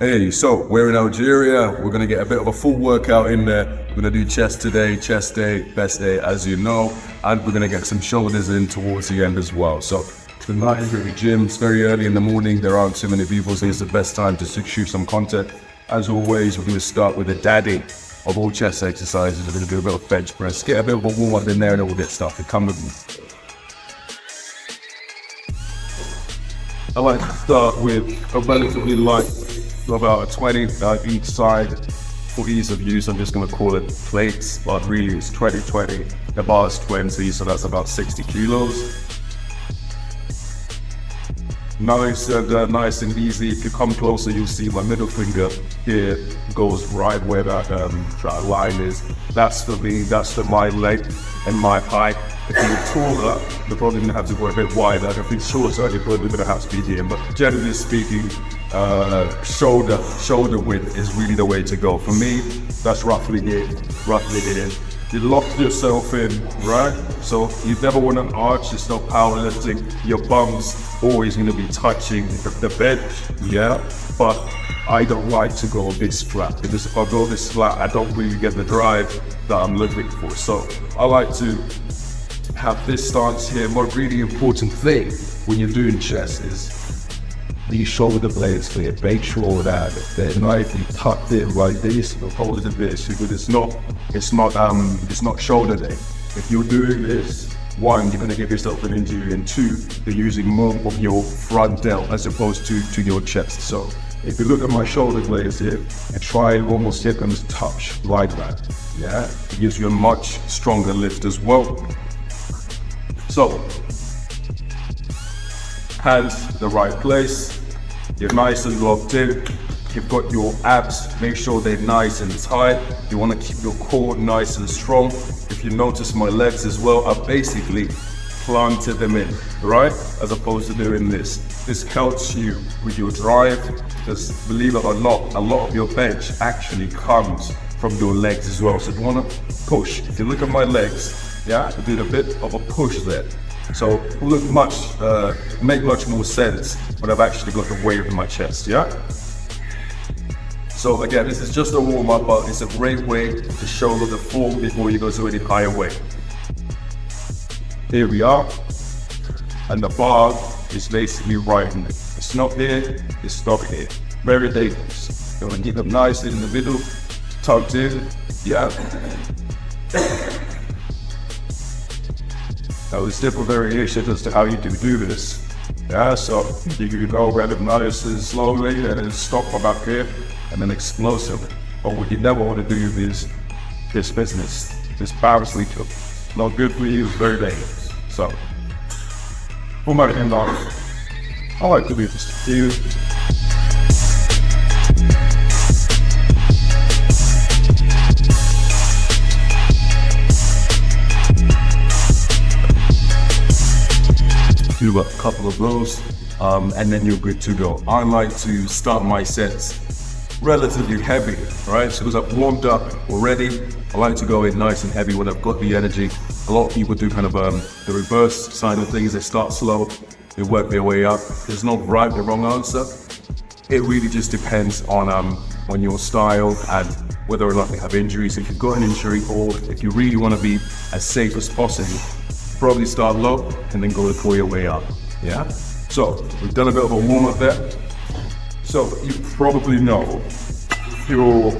Hey, so we're in Algeria. We're gonna get a bit of a full workout in there. We're gonna do chest today, chest day, best day, as you know, and we're gonna get some shoulders in towards the end as well. So tonight we're at the gym. It's very early in the morning. There aren't too many people, so it's the best time to shoot some content. As always, we're gonna start with the daddy of all chest exercises. We're gonna do a bit of bench press, get a bit of a warm up in there, and then we'll get started. Come with me. I like to start with a relatively light, about a 20 each side. For ease of use, I'm just going to call it plates, but really it's 20-20. The bar is 20, so that's about 60 kilos. Nice and easy. If you come closer, you'll see my middle finger here goes right where that line is. That's for me, that's for my length and my height. If you're taller, you're probably going to have to go a bit wider. If you're shorter, you're probably going to have to be here. But generally speaking, shoulder width is really the way to go. For me, that's roughly here. You lock yourself in, right? So you never want an arch, it's not powerlifting. Your bum's always going to be touching the bench, yeah? But I don't like to go this flat, because if I go this flat, I don't really get the drive that I'm looking for. So I like to have this stance here. One really important thing when you're doing chest is these shoulder blades clear. Make sure that they're nicely tucked in like this, or hold it a bit, because it's not shoulder day. If you're doing this, one, you're gonna give yourself an injury, and two, you're using more of your front delt as opposed to your chest. So if you look at my shoulder blades here and try and almost get them to touch like that, yeah, it gives you a much stronger lift as well. So, hands the right place, you're nice and locked in, you've got your abs, make sure they're nice and tight, you want to keep your core nice and strong. If you notice my legs as well, I basically planted them in, right? As opposed to doing this. This helps you with your drive, because believe it or not, a lot of your bench actually comes from your legs as well. So you want to push. If you look at my legs, yeah, I did a bit of a push there. So it will make much more sense when I've actually got the weight in my chest, yeah? So again, this is just a warm up, but it's a great way to shoulder the form before you go to any higher weight. Here we are, and the bar is basically right in there. It's not here, it's not here. Very dangerous. You want to keep them nice in the middle, tucked in, yeah. Now there's different variations as to how you do this. Yeah, so you can go random nice and slowly and then stop about here and then explosive. But what you never want to do is this business, this bounce lead up. Not good for you, very dangerous. So, for my end on, I like to do this to you. Do a couple of those, and then you're good to go. I like to start my sets relatively heavy, right? So because I've warmed up already, I like to go in nice and heavy when I've got the energy. A lot of people do kind of the reverse side of things. They start slow, they work their way up. There's no right or wrong answer. It really just depends on your style and whether or not they have injuries. If you've got an injury, or if you really want to be as safe as possible, probably start low and then go your way up, yeah? So we've done a bit of a warm up there. So you probably know you're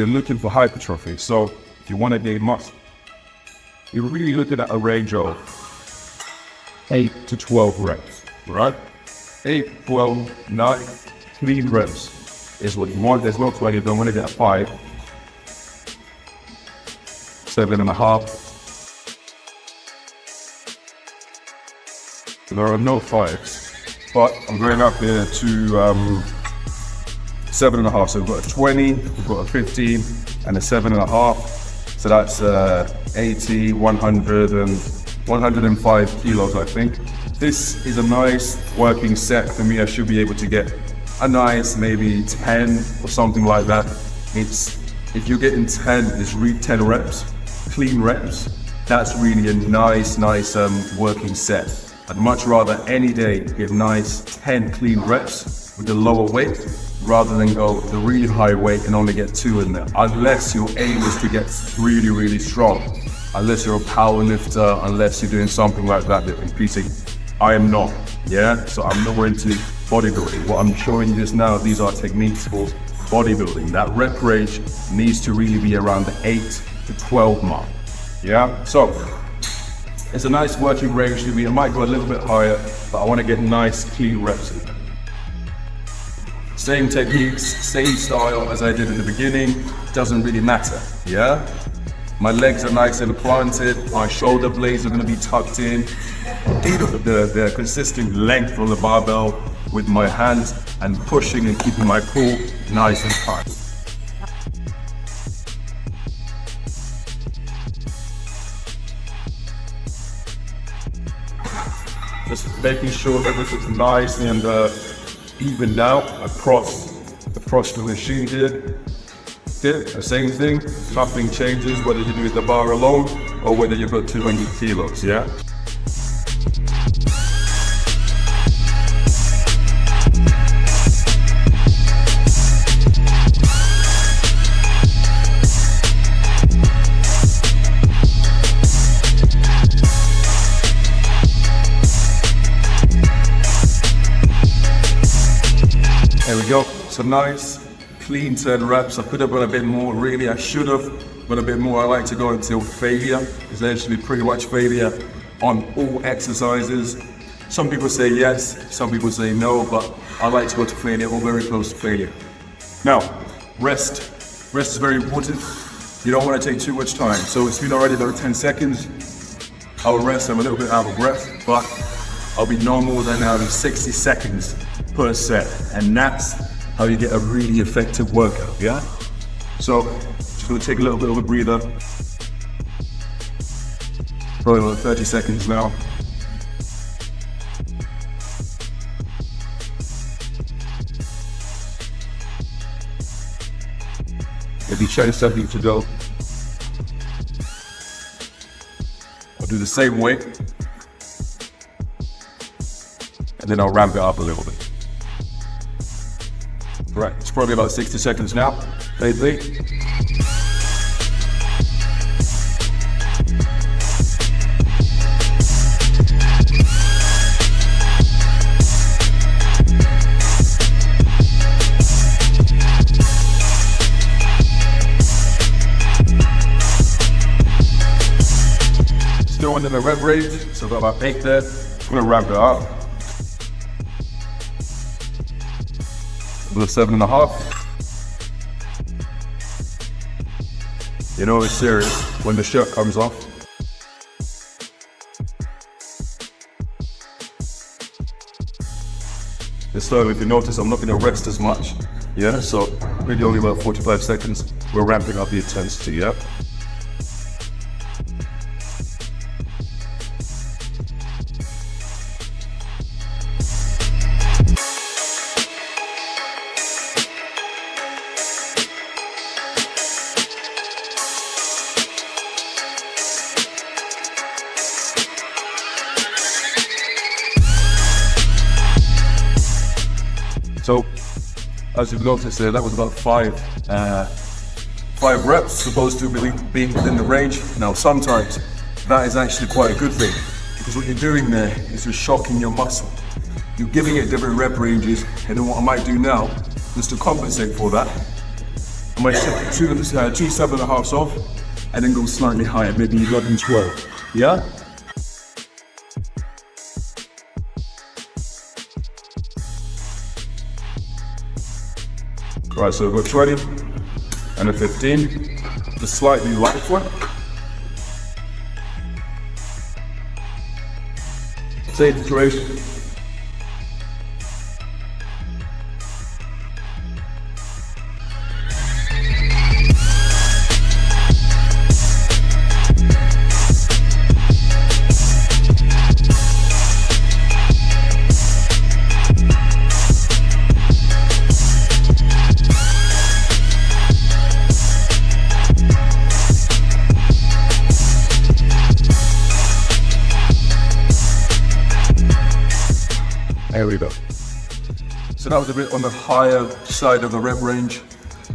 looking for hypertrophy. So if you want to gain muscle, you're really looking at a range of 8 to 12 reps, right? 8, 12, 9, clean reps is what you want. There's no 20, you don't want to get 5, 7.5. There are no 5s, but I'm going up here to 7.5. So we've got a 20, we've got a 15, and a 7.5. So that's 80, 100, and 105 kilos, I think. This is a nice working set for me. I should be able to get a nice maybe 10 or something like that. If you're getting 10, it's really 10 reps, clean reps. That's really a nice working set. I'd much rather any day get nice 10 clean reps with the lower weight rather than go the really high weight and only get 2 in there. Unless your aim is to get really, really strong. Unless you're a power lifter, unless you're doing something like that, you're competing. I am not, yeah? So I'm nowhere into bodybuilding. What I'm showing you just now, these are techniques for bodybuilding. That rep range needs to really be around the 8 to 12 mark, yeah? So, it's a nice working range to be. I might go a little bit higher, but I want to get nice, clean reps in. Same techniques, same style as I did in the beginning, doesn't really matter, yeah? My legs are nice and planted, my shoulder blades are going to be tucked in. The consistent length of the barbell with my hands and pushing and keeping my core nice and tight. Just making sure that this is nice and evened out across the machine here. The same thing, nothing changes whether you do the bar alone or whether you've got 200 kilos, yeah? There we go, so nice, clean 10 reps. I could have done a bit more, really, I should have done a bit more. I like to go until failure, essentially pretty much failure on all exercises. Some people say yes, some people say no, but I like to go to failure or very close to failure. Now, rest. Rest is very important. You don't want to take too much time. So it's been already about 10 seconds. I'll rest, I'm a little bit out of breath, but I'll be no more than 60 seconds per set, and that's how you get a really effective workout, yeah? So, just gonna take a little bit of a breather. Probably about 30 seconds now. Maybe try something to go. I'll do the same weight, and then I'll ramp it up a little bit. Right, it's probably about 60 seconds now, lately. Still under the rep range, so I've got about 8 there. I'm gonna ramp it up. With 7.5. You know it's serious when the shirt comes off. So if you notice, I'm not going to rest as much. Yeah, so really only about 45 seconds. We're ramping up the intensity, yeah? So, as you've noticed there, that was about five reps, supposed to be being within the range. Now, sometimes that is actually quite a good thing, because what you're doing there is you're shocking your muscle. You're giving it different rep ranges, and then what I might do now, just to compensate for that, I might take two 7.5s off, and then go slightly higher, maybe 11, 12, yeah? Right, so we've got 20 and a 15, the slightly light one. Same situation. There we go. So that was a bit on the higher side of the rep range,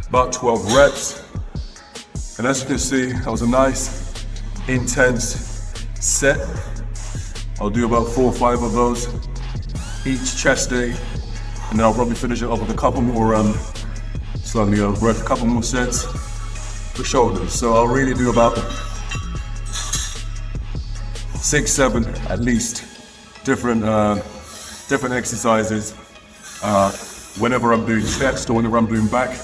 about 12 reps. And as you can see, that was a nice, intense set. I'll do about 4 or 5 of those each chest day. And then I'll probably finish it up with a couple more, slightly breath, a couple more sets for shoulders. So I'll really do about 6, 7 at least different exercises whenever I'm doing chest or whenever I'm doing back.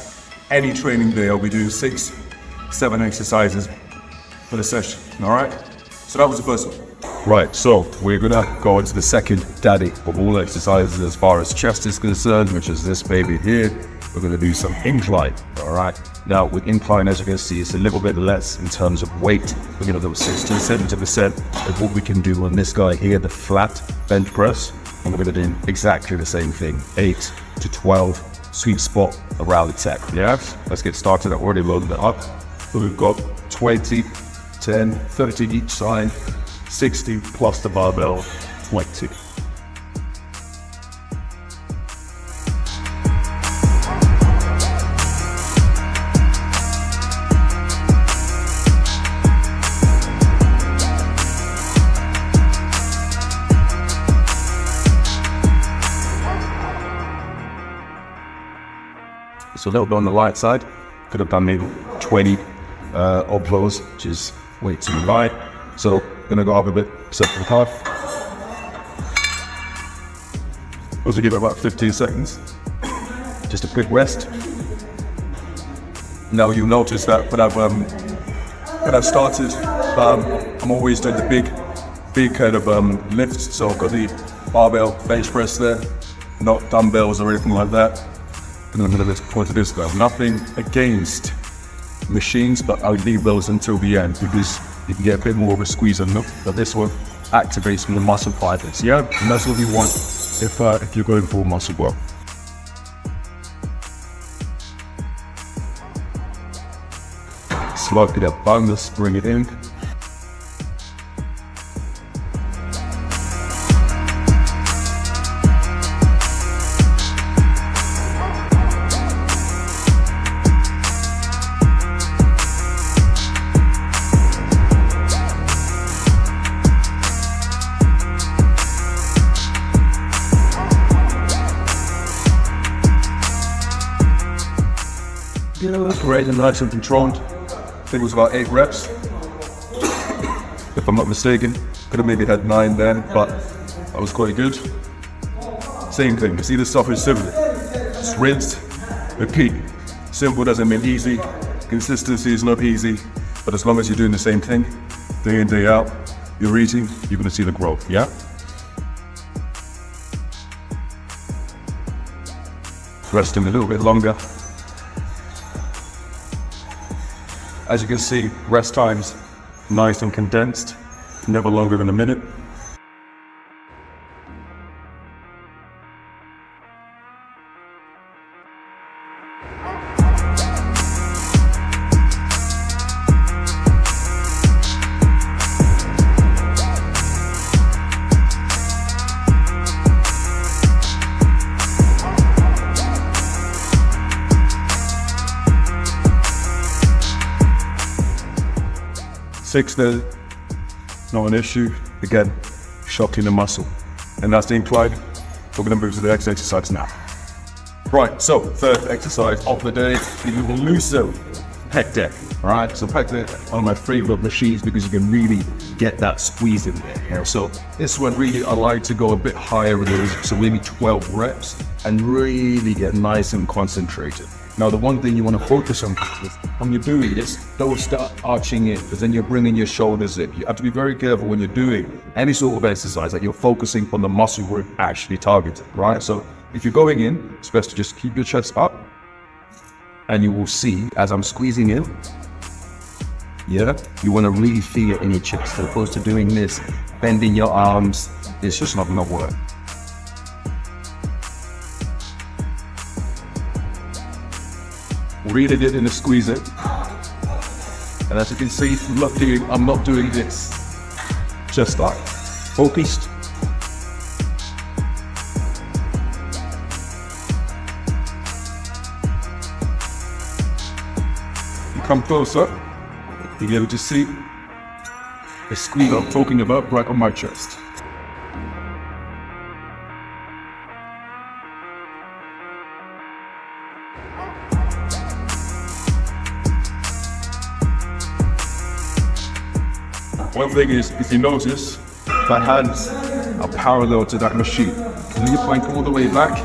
Any training day I'll be doing 6, 7 exercises for the session. All right, so that was the first one. Right, so we're gonna go into the second daddy of all exercises as far as chest is concerned, which is this baby here. We're gonna do some incline. All right, now with incline, as you can see, it's a little bit less in terms of weight. We're gonna do 60, 70% of what we can do on this guy here, the flat bench press. And we're gonna do exactly the same thing, 8 to 12, sweet spot around the tech. Yeah, let's get started. I've already loaded it up. So we've got 20, 10, 30 each side, 60 plus the barbell, 20. So a little bit on the light side. Could have done maybe 20 odd blows, which is way too light. So gonna go up a bit, set the half. Also give it about 15 seconds. Just a quick rest. Now you'll notice that when I've started, I'm always doing the big kind of lifts. So I've got the barbell bench press there, not dumbbells or anything like that. And I'm going to point to this guy. Nothing against machines, but I'll leave those until the end because you can get a bit more of a squeeze and look. But this one activates the muscle fibers. Yeah, and that's what you want if you're going for muscle work. Slowly that bung, let's bring it in. Yeah, that's great and nice and controlled. I think it was about 8 reps, if I'm not mistaken. Could have maybe had 9 then, but that was quite good. Same thing, you see this stuff is simple. Just rinse, repeat. Simple doesn't mean easy. Consistency is not easy, but as long as you're doing the same thing, day in, day out, you're eating, you're gonna see the growth, yeah? Resting a little bit longer. As you can see, rest times nice and condensed, never longer than a minute. Six there, not an issue. Again, shocking the muscle. And that's the incline. We're gonna move to the next exercise now. Right, so third exercise of the day, the elusive pec deck. All right, so pec deck, one of my favorite machines because you can really get that squeeze in there. You know? So this one really, I like to go a bit higher with those, so maybe 12 reps and really get nice and concentrated. Now, the one thing you want to focus on is when you're doing this, don't start arching in because then you're bringing your shoulders in. You have to be very careful when you're doing any sort of exercise that you're focusing on the muscle we're actually targeting, right? So if you're going in, it's best to just keep your chest up and you will see as I'm squeezing in, yeah, you want to really feel it in your chest as opposed to doing this, bending your arms. It's just not going to work. Really get in and squeeze it. And as you can see, I'm not doing this. Just like focused. come closer, you'll be able to see the squeeze I'm talking about right on my chest. One thing is, if you notice, my hands are parallel to that machine. And you're going all the way back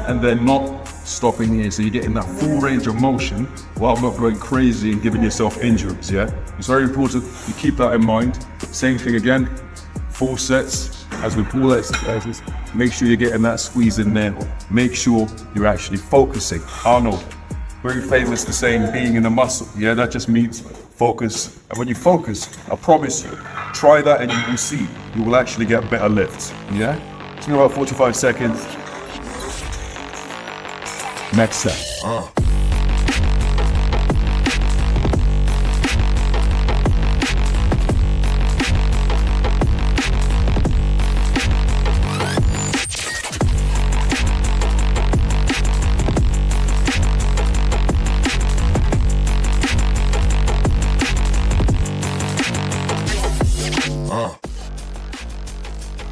and then not stopping here, so you're getting that full range of motion while not going crazy and giving yourself injuries, yeah? It's very important you keep that in mind. Same thing again, 4 sets. As we pull exercises, make sure you're getting that squeeze in there. Make sure you're actually focusing. Arnold, very famous for saying being in the muscle, yeah? That just means focus. And when you focus, I promise you, try that and you will see, you will actually get better lifts, yeah? It's been about 45 seconds. Next set.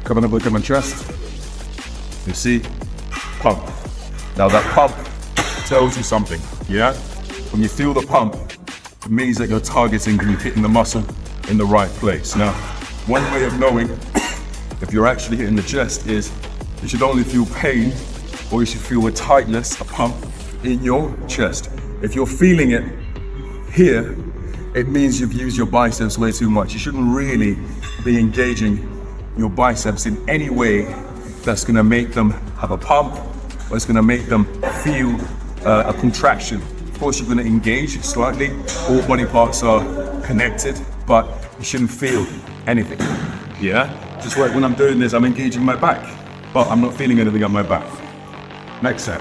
Coming up, look at my chest. You see, pump. Now that pump tells you something, yeah? When you feel the pump, it means that you're targeting and you're hitting the muscle in the right place. Now, one way of knowing if you're actually hitting the chest is you should only feel pain or you should feel a tightness, a pump in your chest. If you're feeling it here, it means you've used your biceps way too much. You shouldn't really be engaging your biceps in any way that's gonna make them have a pump or it's gonna make them feel a contraction. Of course, you're gonna engage slightly. All body parts are connected, but you shouldn't feel anything, yeah? Just like when I'm doing this, I'm engaging my back, but I'm not feeling anything on my back. Next set.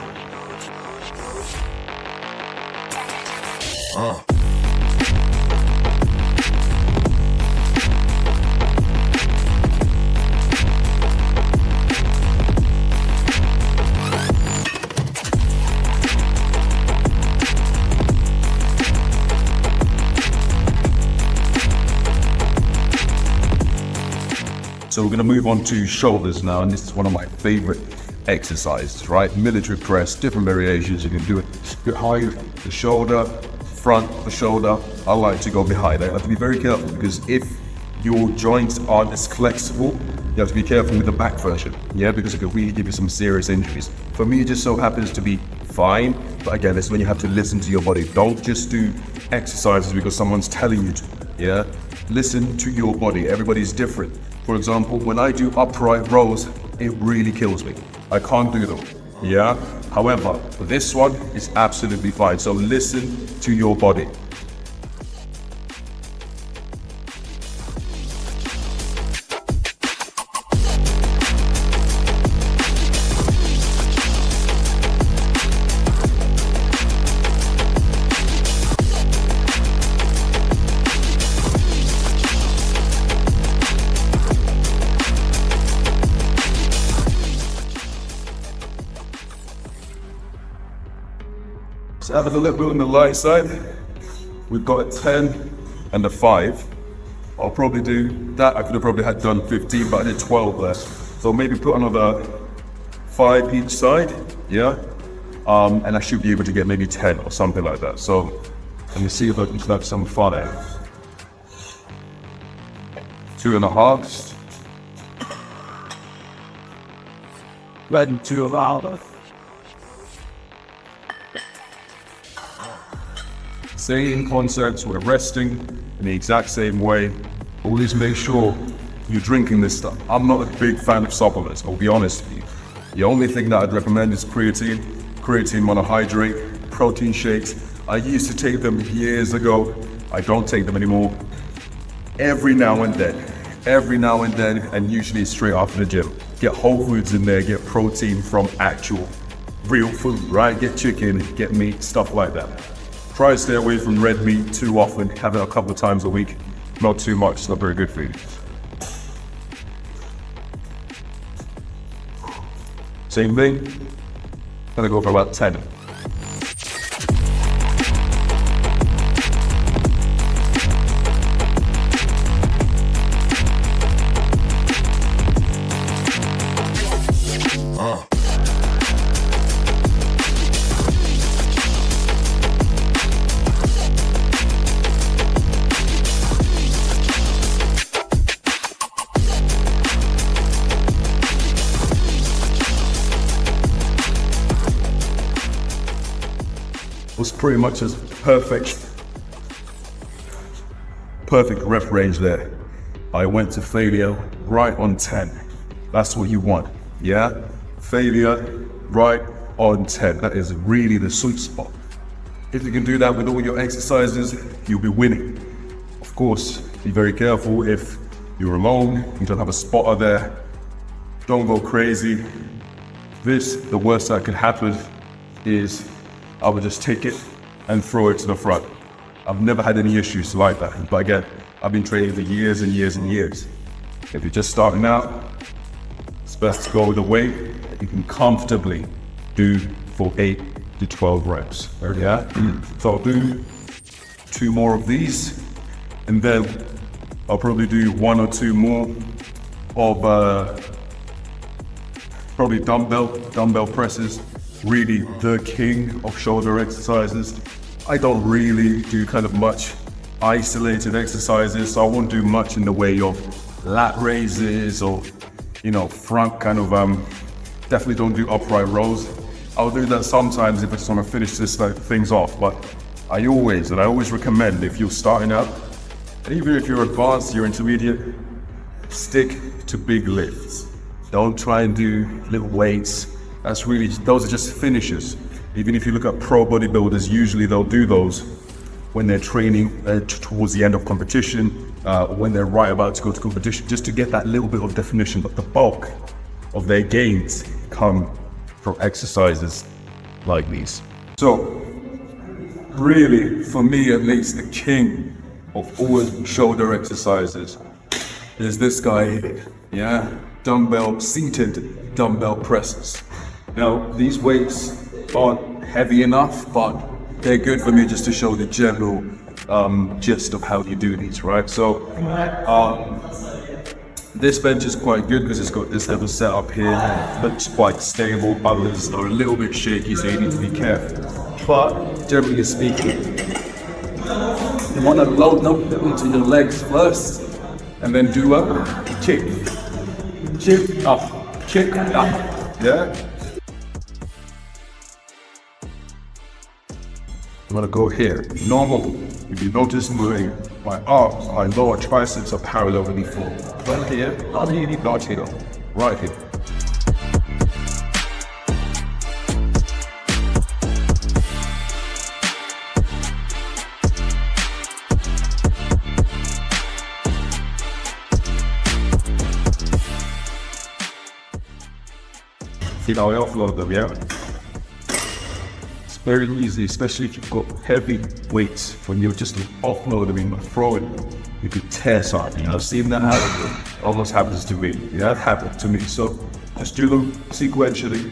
So we're going to move on to shoulders now, and this is one of my favorite exercises, right? Military press, different variations. You can do it behind the shoulder, front the shoulder. I like to go behind. I have to be very careful because if your joints aren't as flexible, you have to be careful with the back version, yeah? Because it could really give you some serious injuries. For me, it just so happens to be fine, but again, this is when you have to listen to your body. Don't just do exercises because someone's telling you to, yeah? Listen to your body. Everybody's different. For example, when I do upright rows, it really kills me. I can't do them, yeah? However, for this one, it's absolutely fine. So listen to your body. So having a little bit on the light side, we've got a 10 and a 5. I'll probably do that. I could have probably had done 15, but I did 12 there. So maybe put another 5 each side, yeah? And I should be able to get maybe 10 or something like that. So let me see if I can have some fun there. 2.5. Ready to allow. Same concepts, we're resting in the exact same way. Always make sure you're drinking this stuff. I'm not a big fan of supplements, I'll be honest with you. The only thing that I'd recommend is creatine monohydrate, protein shakes. I used to take them years ago. I don't take them anymore. Every now and then, and usually straight after the gym. Get whole foods in there, get protein from actual real food, right? Get chicken, get meat, stuff like that. Try to stay away from red meat too often. Have it a couple of times a week. Not too much, it's not very good for you. Same thing. Gonna go for about 10. was pretty much as perfect rep range there. I went to failure right on 10. That's what you want, yeah? Failure right on 10. That is really the sweet spot. If you can do that with all your exercises, you'll be winning. Of course, be very careful if you're alone, you don't have a spotter there. Don't go crazy. The worst that could happen is I would just take it and throw it to the front. I've never had any issues like that. But again, I've been training for years and years and years. If you're just starting out, it's best to go with a weight that you can comfortably do for 8 to 12 reps. Yeah? So I'll do 2 more of these, and then I'll probably do 1 or 2 more of probably dumbbell presses. Really the king of shoulder exercises. I don't really do kind of much isolated exercises, so I won't do much in the way of lat raises or, you know, front kind of, definitely don't do upright rows. I'll do that sometimes if I just want to finish this things off, but I always recommend, if you're starting out, and even if you're advanced, you're intermediate, stick to big lifts. Don't try and do little weights. Those are just finishers. Even if you look at pro bodybuilders, usually they'll do those when they're training towards the end of competition, when they're right about to go to competition, just to get that little bit of definition. But the bulk of their gains come from exercises like these. So really, for me at least, the king of all shoulder exercises is this guy here, yeah? Seated dumbbell presses. Now, these weights aren't heavy enough, but they're good for me just to show the general gist of how you do these, right? So, this bench is quite good because it's got this little setup here, but it's quite stable. Others are a little bit shaky, so you need to be careful. But generally speaking, you want to load them into your legs first, and then do a kick up, yeah? I'm gonna go here. Normal, if you notice moving, my arms, my lower triceps are parallel with the floor. Right here, not here, right here. See how I offload them, yeah? It's very easy, especially if you've got heavy weights. When you just offload them and throw it, you could tear something. I've seen that happen. Almost happens to me. Yeah, it happened to me. So just do them sequentially,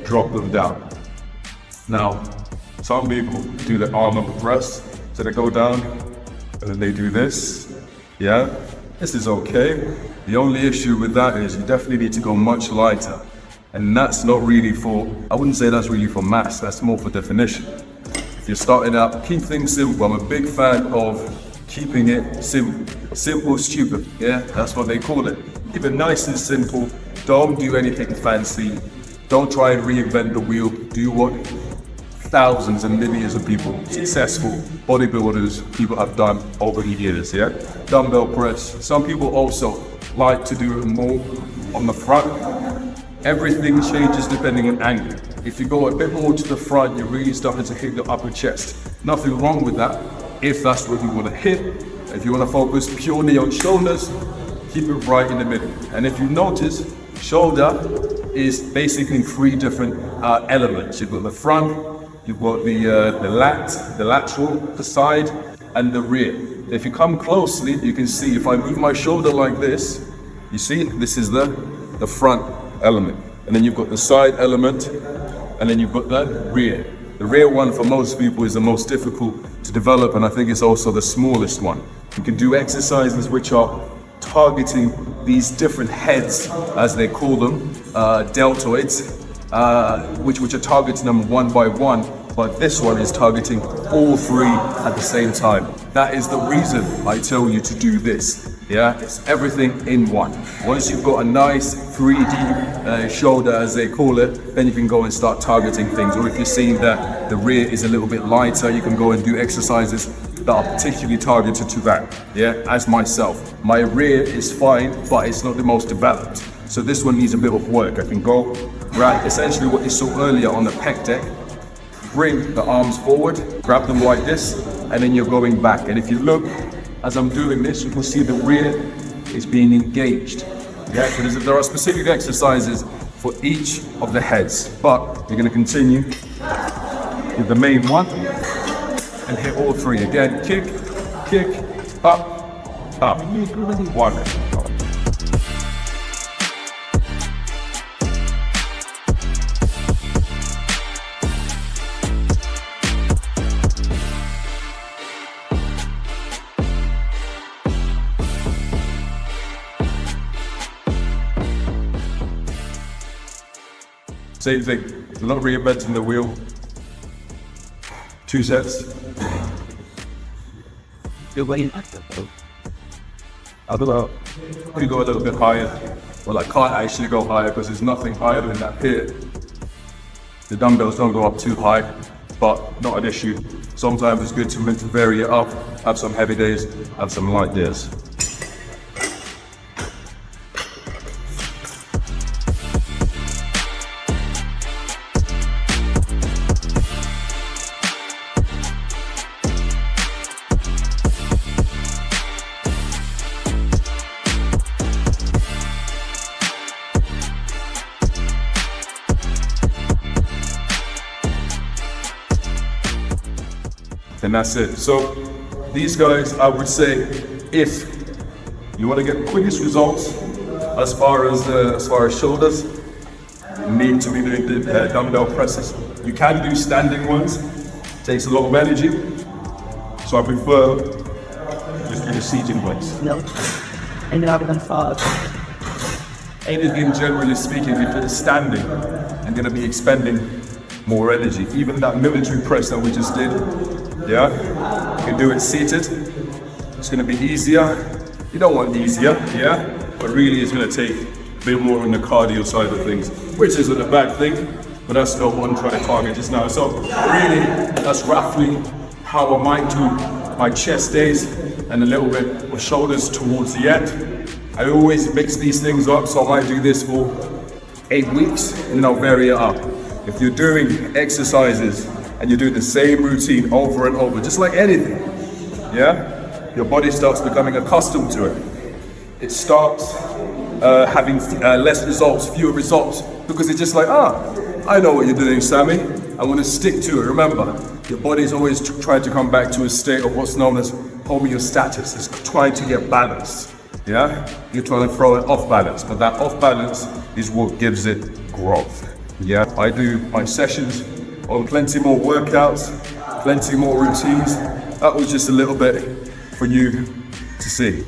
drop them down. Now, some people do the arm up press, so they go down and then they do this. Yeah, this is okay. The only issue with that is you definitely need to go much lighter. And that's not really for, I wouldn't say that's really for mass, that's more for definition. If you're starting out, keep things simple. I'm a big fan of keeping it simple. Simple, stupid, yeah? That's what they call it. Keep it nice and simple. Don't do anything fancy. Don't try and reinvent the wheel. Do what thousands and millions of people, successful bodybuilders, people have done over the years, yeah? Dumbbell press. Some people also like to do it more on the front. Everything changes depending on angle. If you go a bit more to the front, you're really starting to hit the upper chest. Nothing wrong with that, if that's what you want to hit. If you want to focus purely on shoulders, keep it right in the middle. And if you notice, shoulder is basically 3 different elements. You've got the front, you've got the lateral, the side, and the rear. If you come closely, you can see if I move my shoulder like this, you see, this is the front element, and then you've got the side element, and then you've got the rear. The rear one for most people is the most difficult to develop, and I think it's also the smallest one. You can do exercises which are targeting these different heads, as they call them, deltoids, which are targeting them one by one, but this one is targeting all 3 at the same time. That is the reason I tell you to do this. Yeah, it's everything in one. Once you've got a nice 3D shoulder, as they call it, then you can go and start targeting things. Or if you're seeing that the rear is a little bit lighter, you can go and do exercises that are particularly targeted to that. Yeah, as myself, my rear is fine, but it's not the most developed. So this one needs a bit of work. I can go, right, essentially what you saw earlier on the pec deck, bring the arms forward, grab them like this, and then you're going back. And if you look, as I'm doing this, you can see the rear is being engaged. Yeah, so there are specific exercises for each of the heads, but you're going to continue with the main one and hit all three. Again, kick, up, one. Same thing, we're not reinventing the wheel. 2 sets. You're going I don't know, could go a little bit higher. Well, I can't actually go higher because there's nothing higher than that here. The dumbbells don't go up too high, but not an issue. Sometimes it's good to vary it up, have some heavy days, have some light days. And that's it. So these guys, I would say, if you want to get the quickest results as far as shoulders, you need to be doing the dumbbell presses. You can do standing ones, takes a lot of energy, so I prefer just do the seated ones. No, and you're not going to fall. Anything, generally speaking, if it's standing, I'm going to be expending more energy. Even that military press that we just did, yeah, you can do it seated. It's going to be easier. You don't want easier, yeah, but really it's going to take a bit more on the cardio side of things, which isn't a bad thing, but that's not what I'm trying to target just now. So really, that's roughly how I might do my chest days and a little bit of shoulders towards the end. I always mix these things up, so I might do this for 8 weeks and then I'll vary it up. If you're doing exercises and you do the same routine over and over, just like anything, yeah, your body starts becoming accustomed to it. It starts having less results, fewer results, because it's just like, I know what you're doing, Sami. I want to stick to it. Remember, your body's always trying to come back to a state of what's known as homeostasis. It's trying to get balanced. Yeah, you're trying to throw it off balance, but that off balance is what gives it growth. Yeah, I do my sessions on plenty more workouts, plenty more routines. That was just a little bit for you to see.